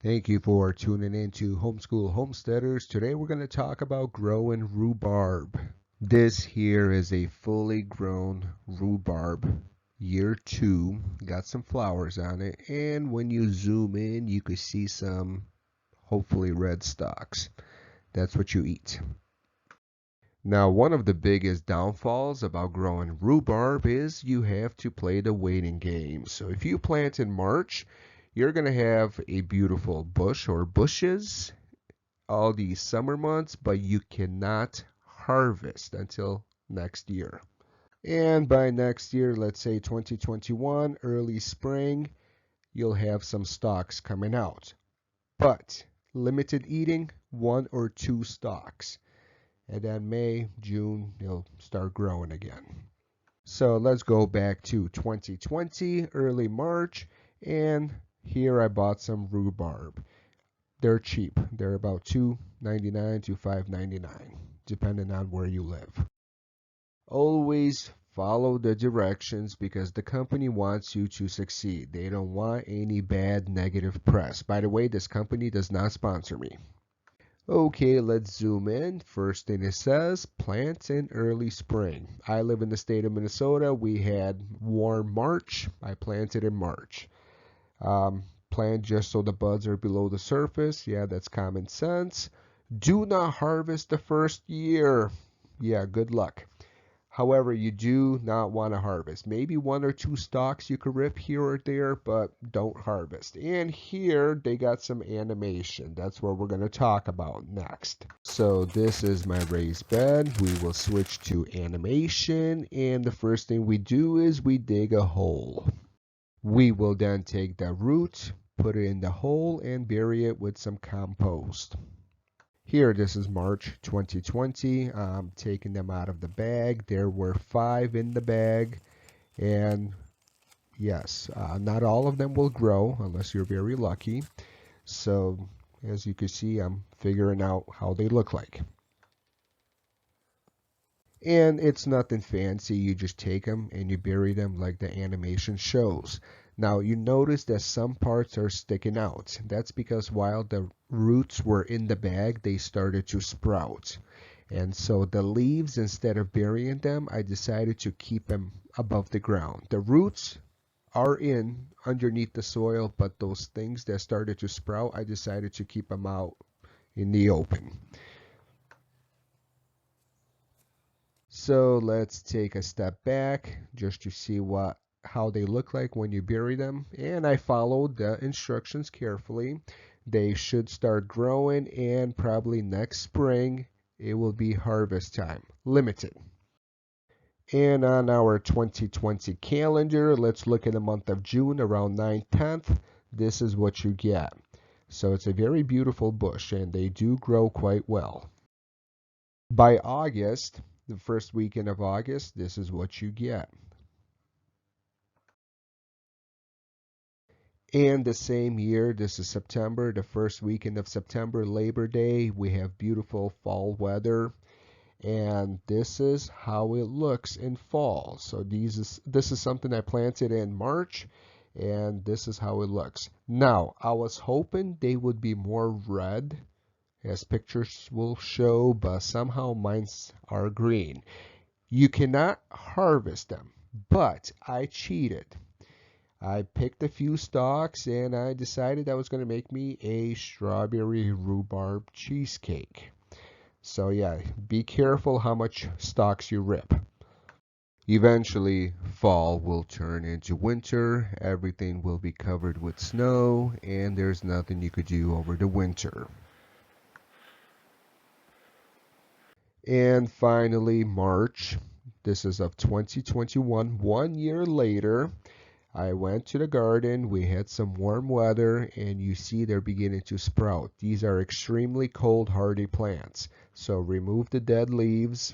Thank you for tuning in to Homeschool Homesteaders. Today we're going to talk about growing rhubarb. This here is a fully grown rhubarb, year 2. Got some flowers on it, and when you zoom in, you can see some hopefully red stalks. That's what you eat. Now, one of the biggest downfalls about growing rhubarb is you have to play the waiting game. So if you plant in March, you're going to have a beautiful bush or bushes all these summer months, but you cannot harvest until next year. And by next year, let's say 2021, early spring, you'll have some stalks coming out. But limited eating, 1 or 2 stalks. And then May, June, they'll start growing again. So let's go back to 2020, early March, and here I bought some rhubarb. They're cheap. They're about $2.99 to $5.99, depending on where you live. Always follow the directions because the company wants you to succeed. They don't want any bad negative press. By the way, this company does not sponsor me. Okay, let's zoom in. First thing it says, plant in early spring. I live in the state of Minnesota. We had warm March. I planted in March. Plant just so the buds are below the surface. Yeah, that's common sense. Do not harvest the first year. Yeah, good luck. However, you do not want to harvest. Maybe 1 or 2 stalks you could rip here or there, but don't harvest. And here they got some animation. That's what we're going to talk about next. So this is my raised bed. We will switch to animation. And the first thing we do is we dig a hole. We will then take the root, put it in the hole, and bury it with some compost. Here, this is March 2020. I'm taking them out of the bag. There were 5 in the bag. And yes, not all of them will grow unless you're very lucky. So as you can see, I'm figuring out how they look like. And it's nothing fancy. You just take them and you bury them like the animation shows. Now you notice that some parts are sticking out. That's because while the roots were in the bag, they started to sprout. And so the leaves, instead of burying them, I decided to keep them above the ground. The roots are in underneath the soil, but those things that started to sprout, I decided to keep them out in the open. So let's take a step back just to see how they look like when you bury them. And I followed the instructions carefully. They should start growing, and probably next spring it will be harvest time. Limited. And on our 2020 calendar, let's look at the month of June around 9th, 10th. This is what you get. So it's a very beautiful bush, and they do grow quite well. By August, the first weekend of August, this is what you get. And the same year, this is September, the first weekend of September, Labor Day, we have beautiful fall weather. And this is how it looks in fall. So this is something I planted in March, and this is how it looks. Now, I was hoping they would be more red, as pictures will show, but somehow mine are green. You cannot harvest them, but I cheated. I picked a few stalks and I decided I was going to make me a strawberry rhubarb cheesecake. So yeah, be careful how much stalks you rip. Eventually, fall will turn into winter, everything will be covered with snow, and there's nothing you could do over the winter. And finally, March. This is of 2021, 1 year later. I went to the garden, we had some warm weather, and you see they're beginning to sprout. These are extremely cold hardy plants. So remove the dead leaves,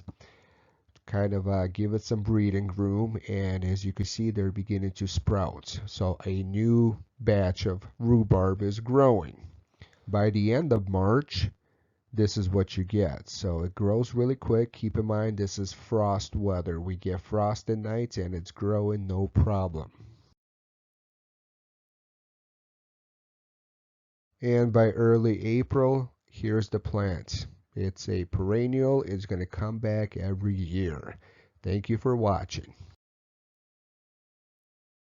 kind of give it some breathing room, and as you can see, they're beginning to sprout. So a new batch of rhubarb is growing. By the end of March, this is what you get. So it grows really quick. Keep in mind, this is frost weather. We get frost at night and it's growing no problem. And by early April, here's the plant. It's a perennial. It's going to come back every year. Thank you for watching.